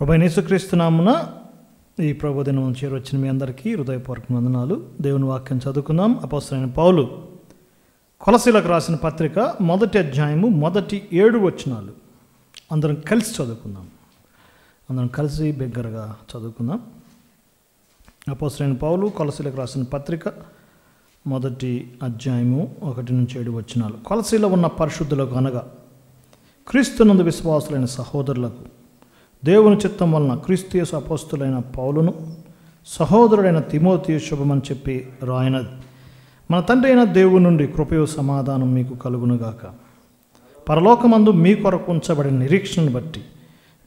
ప్రభువైన యేసుక్రీస్తు నామమున ఈ ప్రభుదినం చేరొచ్చిన మీ అందరికీ హృదయపూర్వక వందనాలు. దేవుని వాక్యం చదువుకుందాం. అపోస్తలుడైన పౌలు కొలసీలకు రాసిన పత్రిక 1వ అధ్యాయము 7 వచనాలు అందరం కలిసి చదువుకుందాం. అందరం కలిసి బిగ్గరగా చదువుకుందాం. అపోస్తలుడైన పౌలు కొలసీలకు రాసిన పత్రిక 1వ అధ్యాయము 1-7 వచనాలు. కొలసీలో ఉన్న పరిశుద్ధులకు అనగా క్రీస్తునందు విశ్వాసులైన సహోదరులకు దేవుని చిత్తం వలన క్రీస్తు యేసు అపోస్తులైన పౌలును సహోదరుడైన తిమోతియు శుభమని చెప్పి రాయనది. మన తండ్రి అయిన దేవుని నుండి కృపయు సమాధానం మీకు కలుగునుగాక. పరలోకమందు మీ కొరకు ఉంచబడిన నిరీక్షణను బట్టి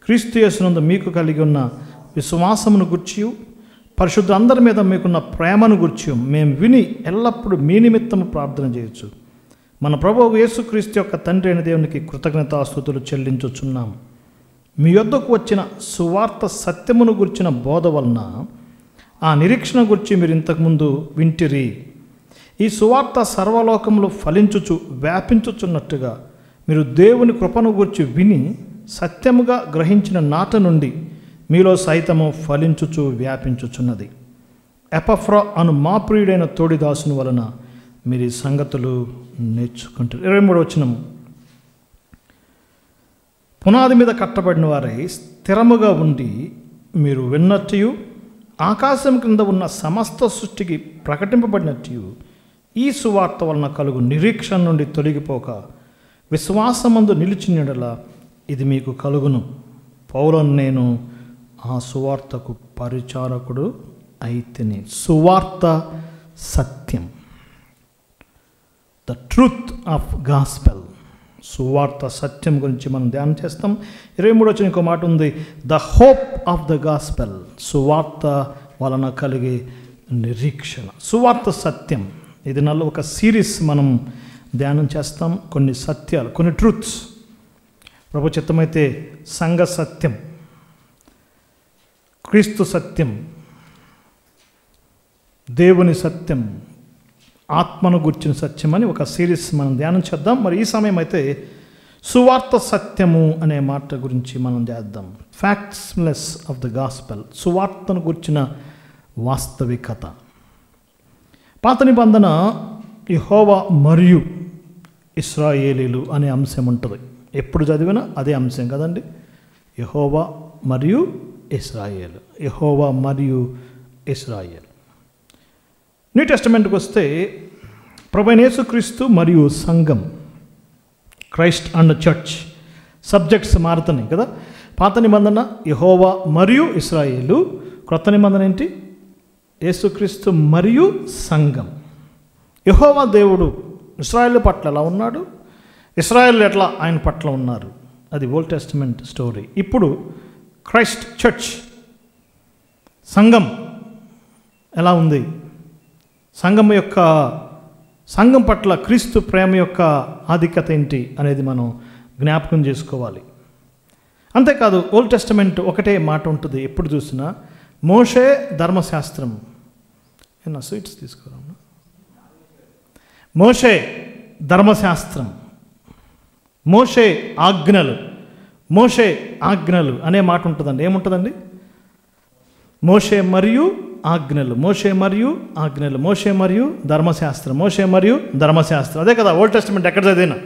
క్రీస్తు యేసునందు మీకు కలిగి ఉన్న విశ్వాసమును గూర్చియు పరిశుద్ధులందరి మీద మీకున్న ప్రేమను గూర్చియు మేము విని ఎల్లప్పుడూ మీ నిమిత్తము ప్రార్థన చేయొచ్చు. మన ప్రభువు యేసుక్రీస్తు యొక్క తండ్రి అయిన దేవునికి కృతజ్ఞతాస్తుతులు చెల్లించుచున్నాము. మీ యొద్దకు వచ్చిన సువార్త సత్యమును గుర్చిన బోధ వలన ఆ నిరీక్షణ గురించి మీరు ఇంతకుముందు వింటిరి. ఈ సువార్త సర్వలోకములు ఫలించుచు వ్యాపించుచున్నట్టుగా మీరు దేవుని కృపను గురించి విని సత్యముగా గ్రహించిన నాట నుండి మీలో సైతము ఫలించుచు వ్యాపించుచున్నది. ఎపఫ్రా అను మా ప్రియుడైన తోడిదాసుని వలన మీరు ఈ సంగతులు నేర్చుకుంటారు. 23వ వచనం. పునాది మీద కట్టబడిన వారై స్థిరముగా ఉండి మీరు విన్నట్టు ఆకాశం క్రింద ఉన్న సమస్త సృష్టికి ప్రకటింపబడినట్టు ఈ సువార్త వలన కలుగు నిరీక్షణ నుండి తొలగిపోక విశ్వాసమందు నిలిచినడలా ఇది మీకు కలుగును. పౌలను నేను ఆ సువార్తకు పరిచారకుడు అయితేనే. సువార్త సత్యం, ద ట్రూత్ ఆఫ్ గాస్పెల్. సువార్త సత్యం గురించి మనం ధ్యానం చేస్తాం. 23వ వచనం ఇంకో మాట ఉంది, the hope of the gospel. సువార్త వలన కలిగే నిరీక్షణ. సువార్త సత్యం. ఇది నల్ల ఒక సిరీస్ మనం ధ్యానం చేస్తాం. కొన్ని సత్యాలు, కొన్ని ట్రూత్స్. ప్రభు చిత్తమైతే సంఘ సత్యం, క్రీస్తు సత్యం, దేవుని సత్యం, ఆత్మను గుర్చిన సత్యం అని ఒక సిరీస్ మనం ధ్యానం చేద్దాం. మరి ఈ సమయం అయితే సువార్త సత్యము అనే మాట గురించి మనం చేద్దాం. ఫ్యాక్ట్స్లెస్ ఆఫ్ ద గాస్పెల్. సువార్తను గుర్చిన వాస్తవికత. పాత నిబంధన యెహోవా మరియు ఇశ్రాయేలీలు అనే అంశం ఉంటుంది. ఎప్పుడు చదివినా అదే అంశం కదండి. యెహోవా మరియు ఇశ్రాయేలు, యెహోవా మరియు ఇశ్రాయేలు. న్యూ టెస్టమెంట్కి వస్తే ప్రభువైన యేసుక్రీస్తు మరియు సంఘం, క్రైస్ట్ అండ్ చర్చ్, సబ్జెక్ట్స్ మారుతున్నాయి కదా. పాత నిబంధన యెహోవా మరియు ఇశ్రాయేలు, క్రొత్త నిబంధన ఏంటి? యేసుక్రీస్తు మరియు సంఘం. యెహోవా దేవుడు ఇశ్రాయేలు పట్ల ఎలా ఉన్నాడు, ఇశ్రాయేలు ఎట్లా ఆయన పట్ల ఉన్నారు, అది ఓల్డ్ టెస్టమెంట్ స్టోరీ. ఇప్పుడు క్రైస్ట్ చర్చ్, సంఘం ఎలా ఉంది, సంఘం పట్ల క్రీస్తు ప్రేమ యొక్క ఆధిక్యత ఏంటి అనేది మనం జ్ఞాపకం చేసుకోవాలి. అంతేకాదు ఓల్డ్ టెస్టమెంట్ ఒకటే మాట ఉంటుంది ఎప్పుడు చూసినా, మోషే ధర్మశాస్త్రం. ఏమన్నా స్వీట్స్ తీసుకురా. మోషే ధర్మశాస్త్రం, మోషే ఆజ్ఞలు, మోషే ఆజ్ఞలు అనే మాట ఉంటుందండి. ఏముంటుందండి? మోషే మరియు ఆజ్ఞలు, మోషే మరియు ఆజ్ఞలు, మోషే మరియు ధర్మశాస్త్రం, మోషే మరియు ధర్మశాస్త్రం. అదే కదా ఓల్డ్ టెస్టమెంట్ ఎక్కడ చదివినా.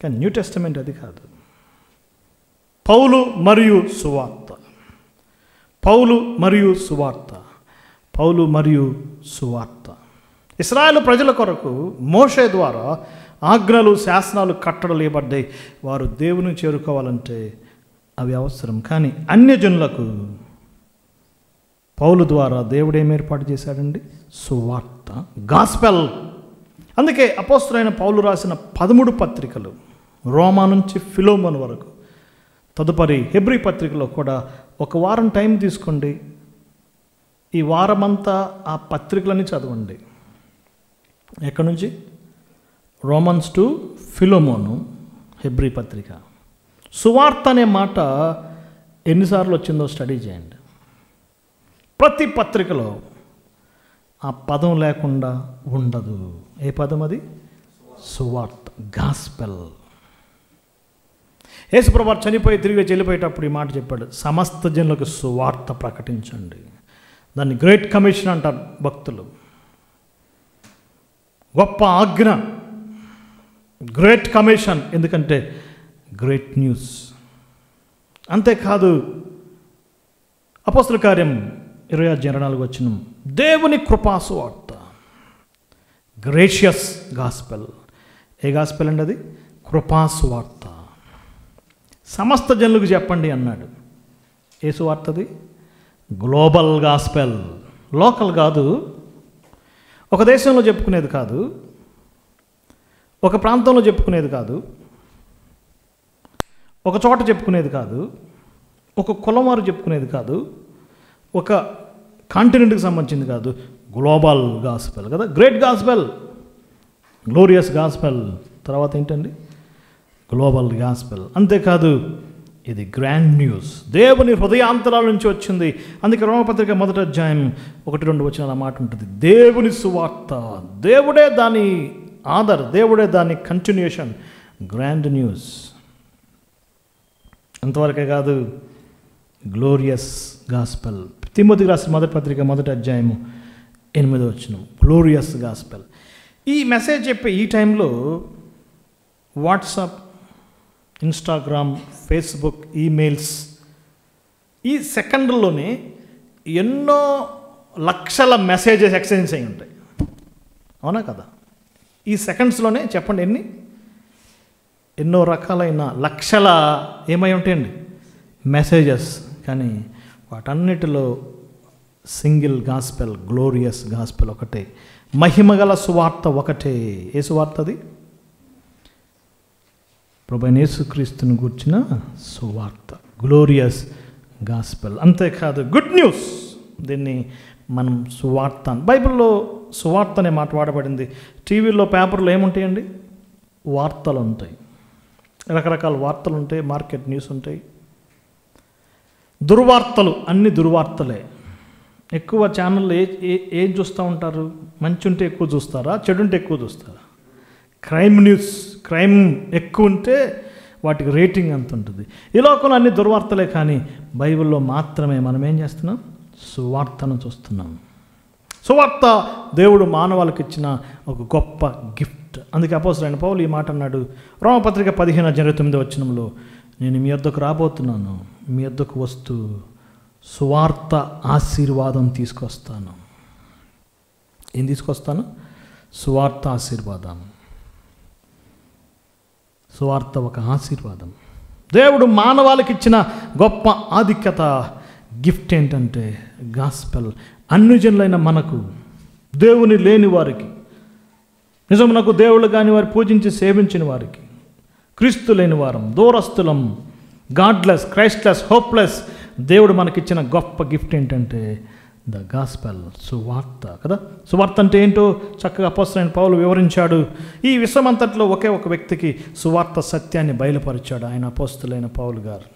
కానీ న్యూ టెస్టమెంట్ అది కాదు. పౌలు మరియు సువార్త, పౌలు మరియు సువార్త, పౌలు మరియు సువార్త. ఇశ్రాయేలు ప్రజల కొరకు మోషే ద్వారా ఆజ్ఞలు, శాసనాలు, కట్టడలు ఇవ్వబడ్డాయి. వారు దేవుని చేరుకోవాలంటే అవి అవసరం. కానీ అన్యజనులకు పౌలు ద్వారా దేవుడు ఏం ఏర్పాటు చేశాడండి? సువార్త, గాస్పెల్. అందుకే అపోస్తలుడైన పౌలు రాసిన 13 పత్రికలు, రోమా నుంచి ఫిలోమోన్ వరకు, తదుపరి హెబ్రీ పత్రికలో కూడా ఒక వారం టైం తీసుకోండి. ఈ వారమంతా ఆ పత్రికలని చదవండి. ఎక్కడి నుంచి? రోమన్స్ టు ఫిలోమోను, హెబ్రీ పత్రిక. సువార్త అనే మాట ఎన్నిసార్లు వచ్చిందో స్టడీ చేయండి. ప్రతి పత్రికలో ఆ పదం లేకుండా ఉండదు. ఏ పదం అది? సువార్త, గాస్పెల్. యేసుప్రభు వారు చనిపోయి తిరిగి వెళ్ళిపోయేటప్పుడు ఈ మాట చెప్పాడు, సమస్త జనులకు సువార్త ప్రకటించండి. దాన్ని గ్రేట్ కమిషన్ అంటారు భక్తులు. గొప్ప ఆజ్ఞ, గ్రేట్ కమిషన్. ఎందుకంటే గ్రేట్ న్యూస్. అంతేకాదు అపోస్తలుల కార్యం 20:24 దేవుని కృపా సువార్త, గ్రేషియస్ గాస్పెల్. ఏ గాస్పెల్ అండి అది? కృపా సువార్త. సమస్త జనులకు చెప్పండి అన్నాడు. ఏ సువార్తది? Global gospel. లోకల్ కాదు, ఒక దేశంలో చెప్పుకునేది కాదు, ఒక ప్రాంతంలో చెప్పుకునేది కాదు, ఒక చోట చెప్పుకునేది కాదు, ఒక కులం వారు చెప్పుకునేది కాదు, ఒక కాంటినెంట్కి సంబంధించింది కాదు. గ్లోబల్ గాస్పెల్ కదా, గ్రేట్ గాస్పెల్, గ్లోరియస్ గాస్పెల్. తర్వాత ఏంటండి? Global gospel. అంతేకాదు ఇది గ్రాండ్ న్యూస్, దేవుని హృదయాంతరాల నుంచి వచ్చింది. అందుకే రోమపత్రిక 1:1-2 అలా మాట ఉంటుంది. దేవుని సువార్త, దేవుడే దాని ఆధార్, దేవుడే దాని కంటిన్యూషన్, గ్రాండ్ న్యూస్. అంతవరకే కాదు, గ్లోరియస్ గాస్పెల్. తిమోతికి రాసిన 1:8 గ్లోరియస్ గాస్పెల్. ఈ మెసేజ్ చెప్పే ఈ టైంలో వాట్సాప్, ఇన్స్టాగ్రామ్, ఫేస్బుక్, ఈమెయిల్స్, ఈ సెకండ్లోనే ఎన్నో లక్షల మెసేజెస్ ఎక్స్చేంజ్ అయి ఉంటాయి. అవునా కదా? ఈ సెకండ్స్లోనే చెప్పండి ఎన్నో రకాలైన లక్షల ఏమై ఉంటాయండి మెసేజెస్. కానీ వాటన్నిటిలో సింగిల్ గాస్పెల్, గ్లోరియస్ గాస్పెల్ ఒకటే, మహిమగల సువార్త ఒకటే. ఏ సువార్త అది? ప్రభువైన యేసుక్రీస్తుని గూర్చిన సువార్త, గ్లోరియస్ గాస్పెల్. అంతేకాదు గుడ్ న్యూస్. దీన్ని మనం సువార్త, బైబిల్లో సువార్త అనే మాట వాడబడింది. టీవీలో, పేపర్లో ఏముంటాయండి? వార్తలు ఉంటాయి, రకరకాల వార్తలు ఉంటాయి, మార్కెట్ న్యూస్ ఉంటాయి. దుర్వార్తలు, అన్ని దుర్వార్తలే. ఎక్కువ ఛానళ్ళు ఏం చూస్తూ ఉంటారు? మంచి ఉంటే ఎక్కువ చూస్తారా, చెడు ఉంటే ఎక్కువ చూస్తారా? క్రైమ్ న్యూస్, క్రైమ్ ఎక్కువ ఉంటే వాటికి రేటింగ్ అంత ఉంటుంది. ఈ లోకంలో అన్ని దుర్వార్తలే. కానీ బైబిల్లో మాత్రమే మనం ఏం చేస్తున్నాం? సువార్తను చూస్తున్నాం. సువార్త దేవుడు మానవాళికి ఇచ్చిన ఒక గొప్ప గిఫ్ట్. అందుకే అపోస్తలుడైన పౌలు ఈ మాట అన్నాడు రోమపత్రిక 15:29 నేను మీ యొద్దకు రాబోతున్నాను, మీ యొద్దకు వస్తూ సువార్త ఆశీర్వాదం తీసుకొస్తాను. ఏం తీసుకొస్తాను? సువార్త ఆశీర్వాదం. సువార్త ఒక ఆశీర్వాదం. దేవుడు మానవాళికి ఇచ్చిన గొప్ప ఆధిక్యత, గిఫ్ట్ ఏంటంటే గాస్పెల్. అన్ని జనులైన మనకు, దేవుని లేని వారికి, నిజమునకు దేవుళ్ళు కాని వారు పూజించి సేవించిన వారికి, క్రీస్తు లేని వారం, దూరస్తులం, గాడ్లెస్, క్రైస్ట్లెస్, హోప్లెస్, దేవుడు మనకిచ్చిన గొప్ప గిఫ్ట్ ఏంటంటే ద గాస్పెల్, సువార్త కదా. సువార్త అంటే ఏంటో చక్కగా అపోస్తలుడైన పౌలు వివరించాడు. ఈ విశ్వమంతట్లో ఒకే ఒక వ్యక్తికి సువార్త సత్యాన్ని బయలుపరిచాడు, ఆయన అపోస్తలుడైన పౌలు గారు.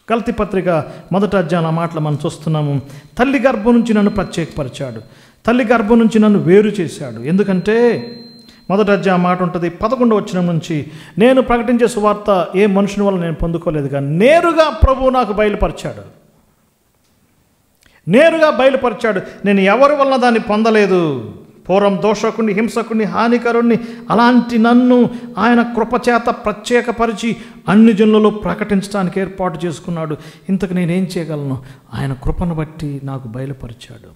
గలతీ పత్రిక 1:1 మాటలు మనం చూస్తున్నాము. తల్లి గర్భం నుంచి నన్ను ప్రత్యేకపరిచాడు, తల్లి గర్భం నుంచి నన్ను వేరు చేశాడు. ఎందుకంటే 1:1 మాట ఉంటుంది 11 నుంచి, నేను ప్రకటించే సువార్త ఏ మనుషుని వల్ల నేను పొందుకోలేదు, కానీ నేరుగా ప్రభువు నాకు బయలుపరిచాడు. నేరుగా బయలుపరిచాడు. నేను ఎవరి వల్ల దాన్ని పొందలేదు. పూర్వం దోషకుని, హింసకుని, హానికరుణ్ణి, అలాంటి నన్ను ఆయన కృపచేత ప్రత్యేకపరిచి అన్ని జనులలో ప్రకటించడానికి ఏర్పాటు చేసుకున్నాడు. ఇంతకు నేనేం చేయగలను? ఆయన కృపను బట్టి నాకు బయలుపరిచాడు.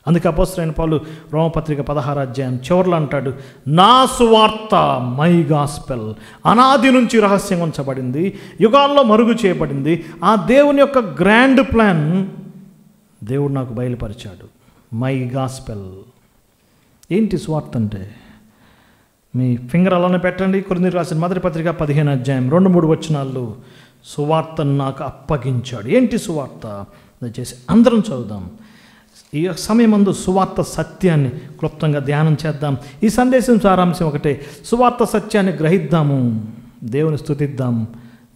అందుకే అపోస్తలుడైన పౌలు రోమపత్రిక 16 చివరిలో అంటాడు, నా సువార్త, మై గాస్పెల్, అనాది నుంచి రహస్యం ఉంచబడింది, యుగాల్లో మరుగు చేయబడింది. ఆ దేవుని యొక్క గ్రాండ్ ప్లాన్ దేవుడు నాకు బయలుపరిచాడు. My gospel. ఏంటి సువార్త అంటే? మీ ఫింగర్ అలానే పెట్టండి. కొరింథీయులకు రాసిన మొదటి పత్రిక 15:2-3 సువార్తను నాకు అప్పగించాడు. ఏంటి సువార్త? దయచేసి అందరం చదువుదాం. ఈ సమయమందు సువార్త సత్యాన్ని క్లుప్తంగా ధ్యానం చేద్దాం. ఈ సందేశం సారాంశం ఒకటే, సువార్త సత్యాన్ని గ్రహిద్దాము, దేవుని స్తుతిద్దాం,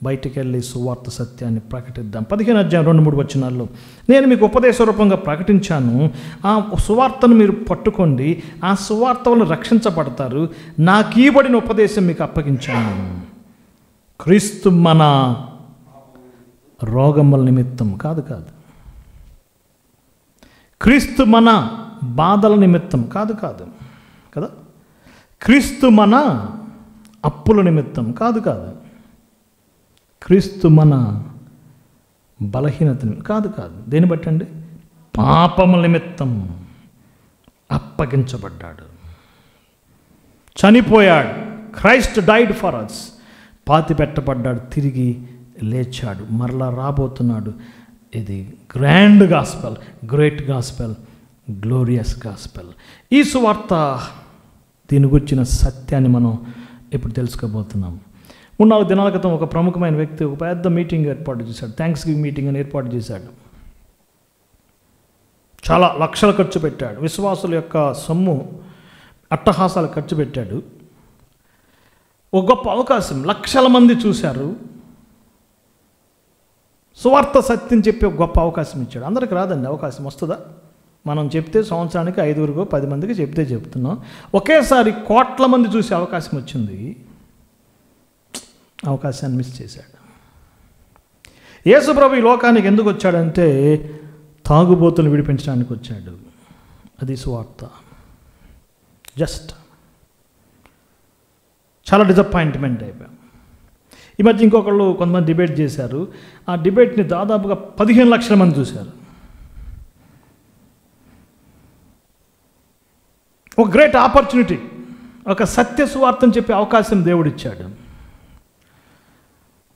బయటికి వెళ్ళి సువార్త సత్యాన్ని ప్రకటిద్దాం. 15:2-3 నేను మీకు ఉపదేశ రూపంగా ప్రకటించాను, ఆ సువార్తను మీరు పట్టుకోండి, ఆ సువార్త వల్ల రక్షించబడతారు. నాకు ఇవ్వబడిన ఉపదేశం మీకు అప్పగించాను. క్రీస్తు మన రోగముల నిమిత్తం కాదు, క్రీస్తు మన బాధల నిమిత్తం కాదు కదా, క్రీస్తు మన అప్పుల నిమిత్తం కాదు, క్రీస్తు మన బలహీనత కాదు, దేని బట్టండి? పాపముల నిమిత్తం అప్పగించబడ్డాడు, చనిపోయాడు. Christ died for us. పాతి పెట్టబడ్డాడు, తిరిగి లేచాడు, మరలా రాబోతున్నాడు. ఇది grand gospel, great gospel, glorious gospel. ఈ సువార్త, దీని గురించిన సత్యాన్ని మనం ఇప్పుడు తెలుసుకోబోతున్నాం. 3-4 దినాల క్రితం ఒక ప్రముఖమైన వ్యక్తి ఒక పెద్ద మీటింగ్ ఏర్పాటు చేశాడు. థ్యాంక్స్ గివింగ్ మీటింగ్ అని ఏర్పాటు చేశాడు. చాలా లక్షలు ఖర్చు పెట్టాడు. విశ్వాసుల యొక్క సొమ్ము అట్టహాసాలు ఖర్చు పెట్టాడు. ఒక గొప్ప అవకాశం, లక్షల మంది చూశారు. సువార్త సత్యం చెప్పి ఒక గొప్ప అవకాశం ఇచ్చాడు. అందరికి రాదండి అవకాశం, వస్తుందా? మనం చెప్తే సంవత్సరానికి 5 10 మందికి చెప్తున్నాం. ఒకేసారి కోట్ల మంది చూసే అవకాశం వచ్చింది. అవకాశాన్ని మిస్ చేశాడు. యేసుప్రభు ఈ లోకానికి ఎందుకు వచ్చాడంటే తాగుబోతులను విడిపించడానికి వచ్చాడు. అది సువార్త. జస్ట్ చాలా డిసప్పాయింట్మెంట్ అయిపోయాం. ఈ మధ్య కొంతమంది డిబేట్ చేశారు. ఆ డిబేట్ని దాదాపుగా 15 లక్షల మంది చూశారు. ఒక గ్రేట్ ఆపర్చునిటీ, ఒక సత్య సువార్తని చెప్పే అవకాశం దేవుడిచ్చాడు.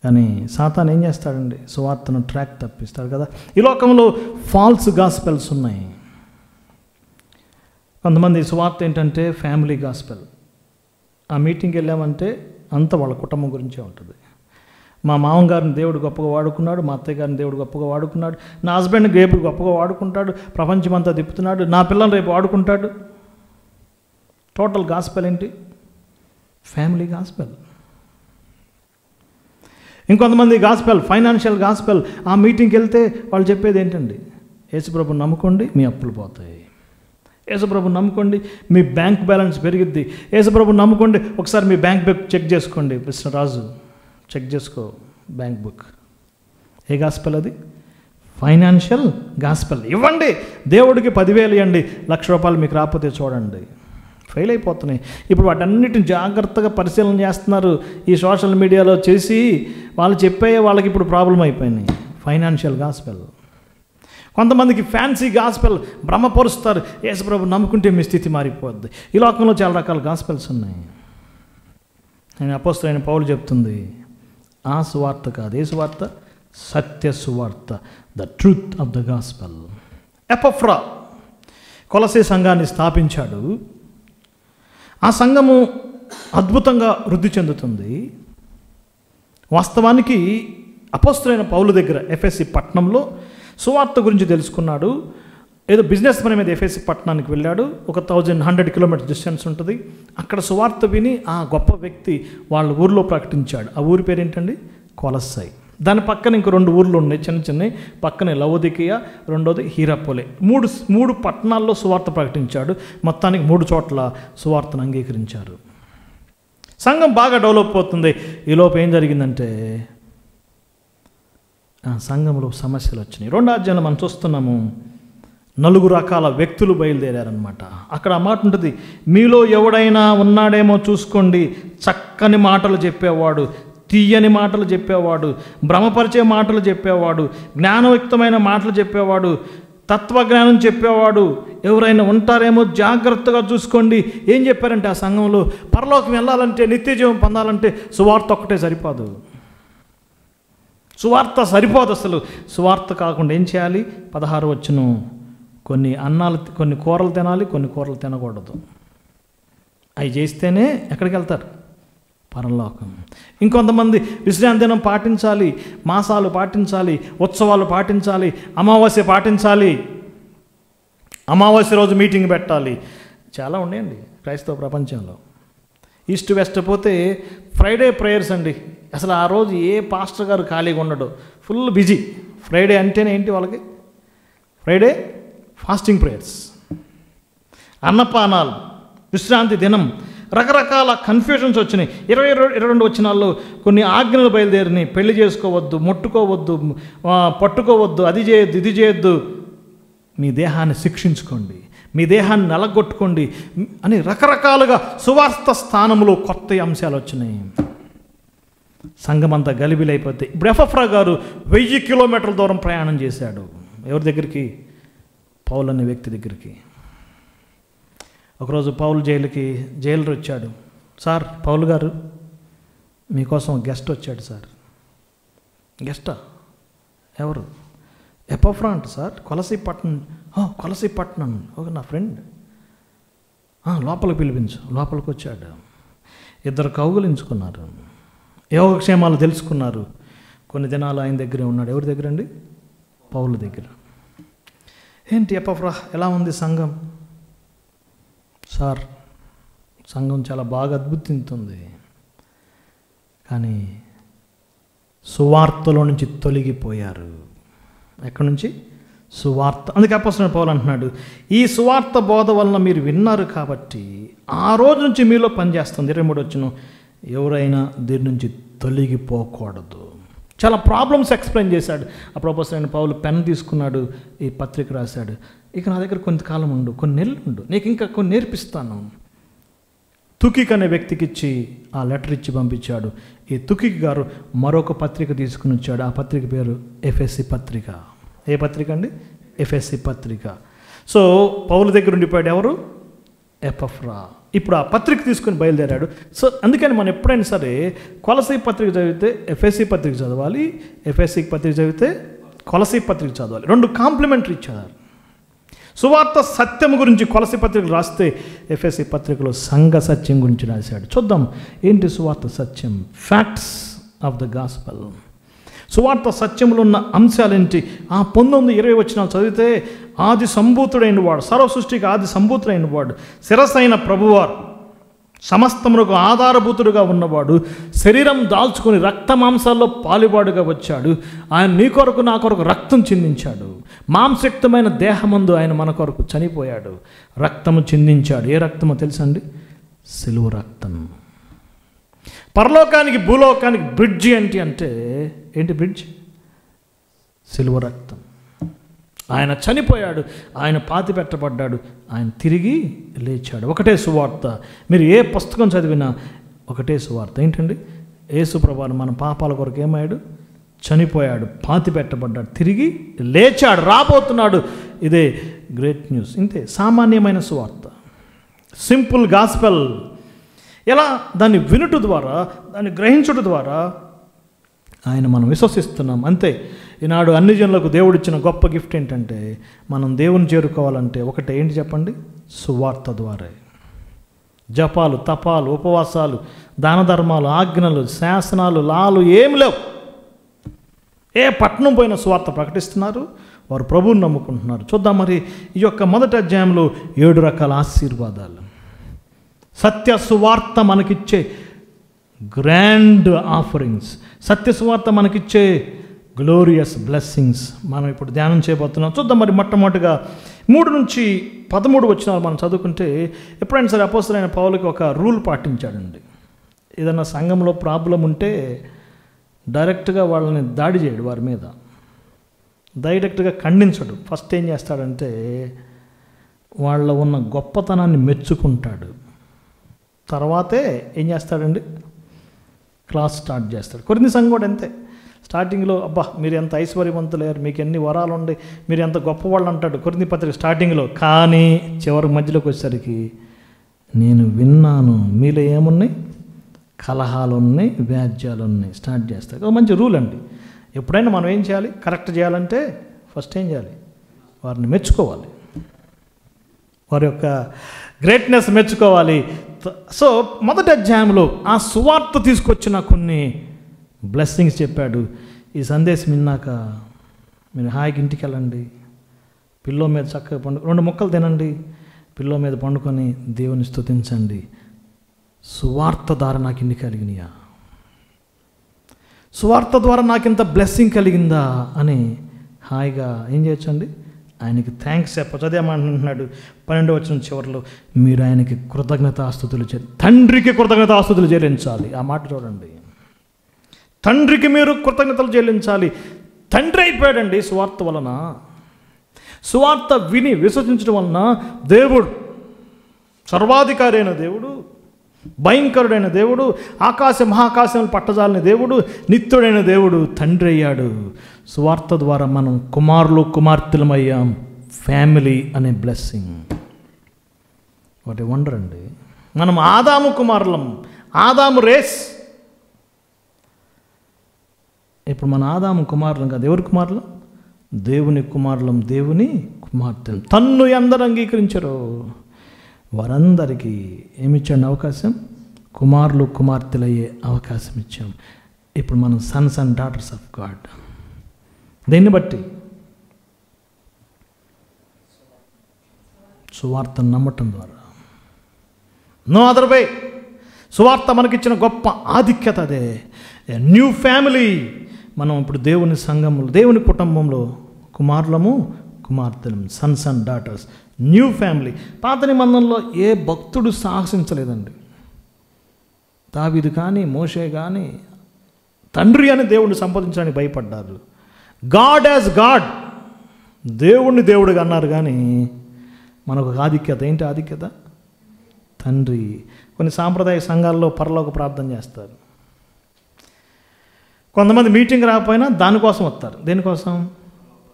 కానీ సాతాను ఏం చేస్తాడండి? సువార్తను ట్రాక్ తప్పిస్తాడు కదా. ఈ లోకంలో ఫాల్స్ గాస్పెల్స్ ఉన్నాయి. కొంతమంది సువార్త ఏంటంటే ఫ్యామిలీ గాస్పెల్. ఆ మీటింగ్కి వెళ్ళామంటే అంత వాళ్ళ కుటుంబం గురించే ఉంటుంది. మా మామగారిని దేవుడు గొప్పగా వాడుకున్నాడు, మా అత్తయ్య గారిని దేవుడు గొప్పగా వాడుకున్నాడు, నా హస్బెండ్ని రేపు గొప్పగా వాడుకుంటాడు, ప్రపంచమంతా తిప్పుతున్నాడు, నా పిల్లల్ని రేపు వాడుకుంటాడు. టోటల్ గాస్పెల్ ఏంటి? Family gospel. ఇంకొంతమంది గాస్పెల్ ఫైనాన్షియల్ గాస్పెల్. ఆ మీటింగ్కి వెళ్తే వాళ్ళు చెప్పేది ఏంటండి? యేసుప్రభుని నమ్ముకోండి, మీ అప్పులు పోతాయి. యేసుప్రభుని నమ్ముకోండి, మీ బ్యాంక్ బ్యాలెన్స్ పెరిగిద్ది. యేసుప్రభుని నమ్ముకోండి, ఒకసారి మీ బ్యాంక్ బుక్ చెక్ చేసుకోండి. మిస్టర్ రాజు, చెక్ చేసుకో బ్యాంక్ బుక్. ఏ గాస్పెల్ అది? Financial gospel. ఇవ్వండి, దేవుడికి 10,000 ఇవ్వండి, ₹1,00,000 మీకు రాకపోతే చూడండి. ఫెయిల్ అయిపోతున్నాయి. ఇప్పుడు వాటన్నిటిని జాగ్రత్తగా పరిశీలన చేస్తున్నారు. ఈ సోషల్ మీడియాలో చేసి వాళ్ళు చెప్పే వాళ్ళకి ఇప్పుడు ప్రాబ్లం అయిపోయినాయి. Financial gospel. కొంతమందికి ఫ్యాన్సీ గాస్పెల్, భ్రమపరుస్తారు. యేసుప్రభు నమ్ముకుంటే మీ స్థితి మారిపోద్ది. ఈ లోకంలో చాలా రకాల గాస్పెల్స్ ఉన్నాయి. నేను అపోస్తలుడైన పౌలు చెప్తుంది, ఆ సువార్త కాదు. ఏ సువార్త? సత్య సువార్త, the truth of the gospel. Epaphras Colossae సంఘాన్ని స్థాపించాడు. ఆ సంఘము అద్భుతంగా వృద్ధి చెందుతుంది. వాస్తవానికి అపోస్తలుడైన పౌలు దగ్గర ఎఫెసీ పట్టణంలో సువార్త గురించి తెలుసుకున్నాడు. ఏదో బిజినెస్ పని మీద ఎఫెసీ పట్టణానికి వెళ్ళాడు. ఒక 1100 కిలోమీటర్స్ డిస్టెన్స్ ఉంటుంది. అక్కడ సువార్త విని ఆ గొప్ప వ్యక్తి వాళ్ళ ఊరిలో ప్రకటించాడు. ఆ ఊరి పేరు ఏంటండి? కొలస్సై. దాని పక్కన ఇంకో 2 ఊర్లు ఉన్నాయి, చిన్న చిన్నవి. పక్కనే లవోదికియా, రెండోది హీరాపోలే. మూడు పట్టణాల్లో సువార్త ప్రకటించాడు. మొత్తానికి 3 చోట్ల సువార్తను అంగీకరించారు. సంఘం బాగా డెవలప్ అవుతుంది. ఈలోపు ఏం జరిగిందంటే ఆ సంఘంలో సమస్యలు వచ్చినాయి. 2వ అధ్యాయంలో మనం చూస్తున్నాము, 4 రకాల వ్యక్తులు బయలుదేరారనమాట. అక్కడ ఆ మాట ఉంటుంది, మీలో ఎవడైనా ఉన్నాడేమో చూసుకోండి, చక్కని మాటలు చెప్పేవాడు, తీయని మాటలు చెప్పేవాడు, భ్రమపరిచే మాటలు చెప్పేవాడు, జ్ఞానయుక్తమైన మాటలు చెప్పేవాడు, తత్వజ్ఞానం చెప్పేవాడు ఎవరైనా ఉంటారేమో జాగ్రత్తగా చూసుకోండి. ఏం చెప్పారంటే ఆ సంఘంలో పరలోకం వెళ్ళాలంటే, నిత్యజీవం పొందాలంటే సువార్త ఒక్కటే సరిపోదు. సువార్త సరిపోదు అసలు. సువార్త కాకుండా ఏం చేయాలి? 16 వచ్చును, కొన్ని కూరలు తినాలి, కొన్ని కూరలు తినకూడదు. అవి చేస్తేనే ఎక్కడికి వెళ్తారు? పరలోకం. ఇంకొంతమంది విశ్రాంతి దినం పాటించాలి, మాసాలు పాటించాలి, ఉత్సవాలు పాటించాలి, అమావాస్య పాటించాలి, అమావాస్య రోజు మీటింగ్ పెట్టాలి. చాలా ఉన్నాయండి క్రైస్తవ ప్రపంచంలో. ఈస్ట్ వెస్ట్ పోతే ఫ్రైడే ప్రేయర్స్ అండి. అసలు ఆ రోజు ఏ పాస్టర్ గారు ఖాళీగా ఉండడు, ఫుల్ బిజీ. ఫ్రైడే అంటేనే ఏంటి వాళ్ళకి? ఫ్రైడే ఫాస్టింగ్ ప్రేయర్స్, అన్నపానాలు, విశ్రాంతి దినం, రకరకాల కన్ఫ్యూజన్స్ వచ్చినాయి. 22 వచనాల్లో కొన్ని ఆజ్ఞలు బయలుదేరినాయి. పెళ్లి చేసుకోవద్దు, ముట్టుకోవద్దు, పట్టుకోవద్దు, అది చేయొద్దు, ఇది చేయొద్దు, మీ దేహాన్ని శిక్షించుకోండి, మీ దేహాన్ని నలగొట్టుకోండి అని రకరకాలుగా సువార్త స్థానంలో కొత్త అంశాలు వచ్చినాయి. సంఘమంతా గలిబిలైపోతే ఇప్పుడు ఎపఫ్రా గారు 1000 కిలోమీటర్ల దూరం ప్రయాణం చేశాడు. ఎవరి దగ్గరికి? పౌలు అనే వ్యక్తి దగ్గరికి. ఒకరోజు పౌలు జైలర్ వచ్చాడు. సార్, పౌలు గారు మీకోసం గెస్ట్ వచ్చాడు సార్. గెస్టా? ఎవరు? ఎపఫ్రా అంట సార్, కొలసీపట్నం. ఒక నా ఫ్రెండ్. లోపలికి పిలిపించు. లోపలికి వచ్చాడు. ఇద్దరు కౌగులించుకున్నారు, యోగక్షేమాలు తెలుసుకున్నారు. కొన్ని దినాలు ఆయన దగ్గరే ఉన్నాడు. ఎవరి దగ్గర అండి? పౌలు దగ్గర. ఏంటి ఎపఫ్రా, ఎలా ఉంది సంఘం? సార్, సంఘం చాలా బాగా అద్భుతిస్తుంది, కానీ సువార్తలో నుంచి తొలగిపోయారు. ఎక్కడి నుంచి? సువార్త. అందుకే అపోస్తలుడైన పౌలు అంటున్నాడు, ఈ సువార్త బోధ వలన మీరు విన్నారు కాబట్టి ఆ రోజు నుంచి మీలో పనిచేస్తుంది. 23 వచనం, ఎవరైనా దీని నుంచి తొలగిపోకూడదు. చాలా ప్రాబ్లమ్స్ ఎక్స్ప్లెయిన్ చేశాడు. అప్పుడు అపోస్తలుడైన పౌలు పెన్ తీసుకున్నాడు, ఈ పత్రిక రాశాడు. ఇక నా దగ్గర కొంతకాలం ఉండు, కొన్ని నెలలు ఉండు, నీకు ఇంకా కొన్ని నేర్పిస్తాను. తుకిక్ అనే వ్యక్తికి ఇచ్చి ఆ లెటర్ ఇచ్చి పంపించాడు. ఈ తుకిక్ గారు మరొక పత్రిక తీసుకుని వచ్చాడు. ఆ పత్రిక పేరు ఎఫెసీ పత్రిక. ఏ పత్రిక అండి? ఎఫెసీ పత్రిక. సో పౌలు దగ్గర ఉండిపోయాడు ఎవరు? ఎపఫ్రా. ఇప్పుడు ఆ పత్రిక తీసుకుని బయలుదేరాడు. సో అందుకని మనం ఎప్పుడైనా సరే కొలసీ పత్రిక చదివితే ఎఫెసీ పత్రిక చదవాలి, ఎఫెసీ పత్రిక చదివితే కొలసీ పత్రిక చదవాలి. 2 కాంప్లిమెంటరీ చదవాలి. సువార్త సత్యం గురించి కొలసీ పత్రికలు రాస్తే ఎఫెసీ పత్రికలో సంఘ సత్యం గురించి రాశాడు. చూద్దాం ఏంటి సువార్త సత్యం. Facts of the gospel. సువార్త సత్యంలో ఉన్న అంశాలేంటి? 19-20 వచనాలు చదివితే, ఆది సంభూతుడైన వాడు, సర్వ సృష్టికి ఆది సంభూతుడైన వాడు, శిరసైన ప్రభువారు, సమస్తమునకు ఆధారభూతుడుగా ఉన్నవాడు, శరీరం దాల్చుకుని రక్త మాంసాల్లో పాలుబాడుగా వచ్చాడు. ఆయన నీ కొరకు నా కొరకు రక్తం చిందించాడు. మాంసయుక్తమైన దేహమందు ఆయన మన కొరకు చనిపోయాడు, రక్తము చిందించాడు. ఏ రక్తమో తెలుసండి? సిలువ రక్తం. పరలోకానికి భూలోకానికి బ్రిడ్జి ఏంటి బ్రిడ్జ్? సిలువ రక్తం. ఆయన చనిపోయాడు, ఆయన పాతి పెట్టబడ్డాడు, ఆయన తిరిగి లేచాడు. ఒకటే సువార్త. మీరు ఏ పుస్తకం చదివినా ఒకటే సువార్త. ఏంటండి? యేసుప్రభువు మన పాపాల కొరకు ఏమయ్యాడు? చనిపోయాడు, పాతి పెట్టబడ్డాడు, తిరిగి లేచాడు, రాబోతున్నాడు. ఇదే గ్రేట్ న్యూస్. ఇంతే, సామాన్యమైన సువార్త, సింపుల్ గాస్పెల్. ఎలా? దాన్ని వినుట ద్వారా, దాన్ని గ్రహించుట ద్వారా ఆయన మనం విశ్వసిస్తున్నాం. అంతే. ఈనాడు అన్ని జనులకు దేవుడిచ్చిన గొప్ప గిఫ్ట్ ఏంటంటే, మనం దేవుని చేరుకోవాలంటే ఒకటే, ఏంటి చెప్పండి? సువార్త ద్వారా. జపాలు, తపాలు, ఉపవాసాలు, దాన ధర్మాలు, ఆజ్ఞలు, శాసనాలు, లాలు ఏమి లేవు. ఏ పట్టణం పోయిన సువార్త ప్రకటిస్తున్నారు, వారు ప్రభువుని నమ్ముకుంటున్నారు. చూద్దాం మరి ఈ యొక్క మొదటి అధ్యాయంలో 7 రకాల ఆశీర్వాదాలు. సత్య సువార్త మనకిచ్చే గ్రాండ్ ఆఫరింగ్స్, సత్య సువార్త మనకిచ్చే గ్లోరియస్ బ్లెస్సింగ్స్ మనం ఇప్పుడు ధ్యానం చేయబోతున్నాం. చూద్దాం మరి మొట్టమొదటిగా 3-13 వచనాలు మనం చదువుకుంటే, ఎప్పుడైనా సరే అపోస్తలుడైన పౌలుకి ఒక రూల్ పాటించాడండి. ఏదైనా సంఘంలో ప్రాబ్లం ఉంటే డైరెక్ట్గా వాళ్ళని దాడి చేయడు, వారి మీద డైరెక్ట్గా ఖండించడు. ఫస్ట్ ఏం చేస్తాడంటే వాళ్ళ ఉన్న గొప్పతనాన్ని మెచ్చుకుంటాడు. తర్వాతే ఏం చేస్తాడండి? క్లాస్ స్టార్ట్ చేస్తాడు. కొరింథీ సంఘం కూడా అంతే. స్టార్టింగ్లో అబ్బా మీరు ఎంత ఐశ్వర్యవంతులేరు, మీకు ఎన్ని వరాలు ఉండే, మీరు ఎంత గొప్పవాళ్ళు అంటాడు కొరింథీ పత్రిక స్టార్టింగ్లో. కానీ చివరి మధ్యలోకి వచ్చేసరికి నేను విన్నాను మీలో ఏమున్నాయి? కలహాలు ఉన్నాయి, వ్యాజ్యాలు ఉన్నాయి, స్టార్ట్ చేస్తాడు. అది మంచి రూల్ అండి. ఎప్పుడైనా మనం ఏం చేయాలి? కరెక్ట్ చేయాలంటే ఫస్ట్ ఏం చేయాలి? వారిని మెచ్చుకోవాలి, వారి యొక్క గ్రేట్నెస్ మెచ్చుకోవాలి. సో మొదటి అధ్యాయంలో ఆ సువార్త తీసుకొచ్చిన కొన్ని బ్లెస్సింగ్స్ చెప్పాడు. ఈ సందేశం విన్నాక మీరు హాయిగా ఇంటికి వెళ్ళండి, పిల్లో మీద చక్కగా 2 ముక్కలు తినండి, పిల్లో మీద పండుకొని దేవుని స్తుతించండి. సువార్త ద్వారా నాకు ఇన్ని కలిగినాయా, సువార్త ద్వారా నాకు ఇంత బ్లెస్సింగ్ కలిగిందా అని హాయిగా ఏం చేయొచ్చండి? ఆయనకి థ్యాంక్స్ చెప్పచ్చు. అదేమంటున్నాడు 12వ వచనం చివరిలో, మీరు ఆయనకి కృతజ్ఞతాస్తుతులు తండ్రికి కృతజ్ఞతాస్తుతులు చెల్లించాలి. ఆ మాట చూడండి, తండ్రికి మీరు కృతజ్ఞతలు చెల్లించాలి. తండ్రి అయిపోయాడండి సువార్త వలన. సువార్త విని విశ్వసించడం వలన దేవుడు, సర్వాధికారి అయిన దేవుడు, భయంకరుడైన దేవుడు, ఆకాశ మహాకాశం పట్టజాలని దేవుడు, నిత్యుడైన దేవుడు తండ్రి అయ్యాడు. సువార్త ద్వారా మనం కుమారులు కుమార్తెలమయ్యాం. ఫ్యామిలీ అనే బ్లెస్సింగ్. వాటి వండర్ అండి. మనం ఆదాము కుమారులం, ఆదాము రేస్. ఇప్పుడు మన ఆదాము కుమారులం కాదు, ఎవరి కుమారులం? దేవుని కుమారులం, దేవుని కుమార్తెలు. తన్ను ఎందరు అంగీకరించారో వారందరికీ ఏమిచ్చాడు అవకాశం? కుమారులు కుమార్తెలయ్యే అవకాశం ఇచ్చాం. ఇప్పుడు మనం sons and daughters of God. దేన్ని బట్టి? సువార్తను నమ్మటం ద్వారా. No other way. సువార్త మనకిచ్చిన గొప్ప ఆధిక్యత అదే. New family. మనం ఇప్పుడు దేవుని సంఘంలో, దేవుని కుటుంబంలో కుమారులము కుమార్తెలు, sons and daughters, new family. పాత నిబంధనలో ఏ భక్తుడు సాహసించలేదండి. దావీదు కానీ మోషే కానీ తండ్రి అని దేవుడిని సంపాదించడానికి భయపడ్డారు. గాడ్ యాజ్ గాడ్, దేవుణ్ణి దేవుడిగా అన్నారు. కానీ మనకు ఆధిక్యత ఏంటి? ఆధిక్యత తండ్రి. కొన్ని సాంప్రదాయ సంఘాల్లో పరలోక ప్రార్థన చేస్తారు. కొంతమంది మీటింగ్ రాకపోయినా దానికోసం వస్తారు. దేనికోసం?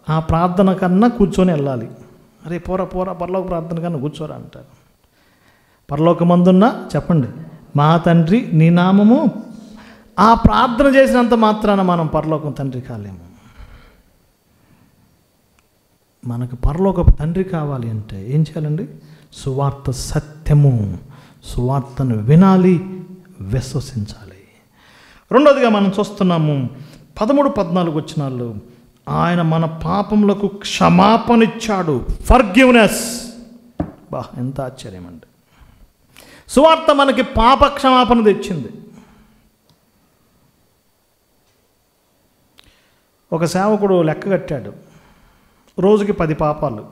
ఆ ప్రార్థన కన్నా కూర్చొని వెళ్ళాలి. అరే పోరా పరలోక ప్రార్థన కన్నా కూర్చోరా అంటారు. పరలోకమందున్న చెప్పండి, మా తండ్రి నీ నామము. ఆ ప్రార్థన చేసినంత మాత్రాన మనం పరలోకం తండ్రి కాలేము. మనకు పరలోక తండ్రి కావాలి అంటే ఏం చేయాలండి? సువార్త సత్యము, సువార్తను వినాలి, విశ్వసించాలి. రెండోదిగా మనం చూస్తున్నాము 13-14 వచనాల్లో, ఆయన మన పాపములకు క్షమాపణిచ్చాడు. ఫర్గివ్నెస్. బా, ఎంత ఆశ్చర్యం అండి. సువార్త మనకి పాప క్షమాపణ తెచ్చింది. ఒక సేవకుడు లెక్క కట్టాడు, రోజుకి 10 పాపాలు,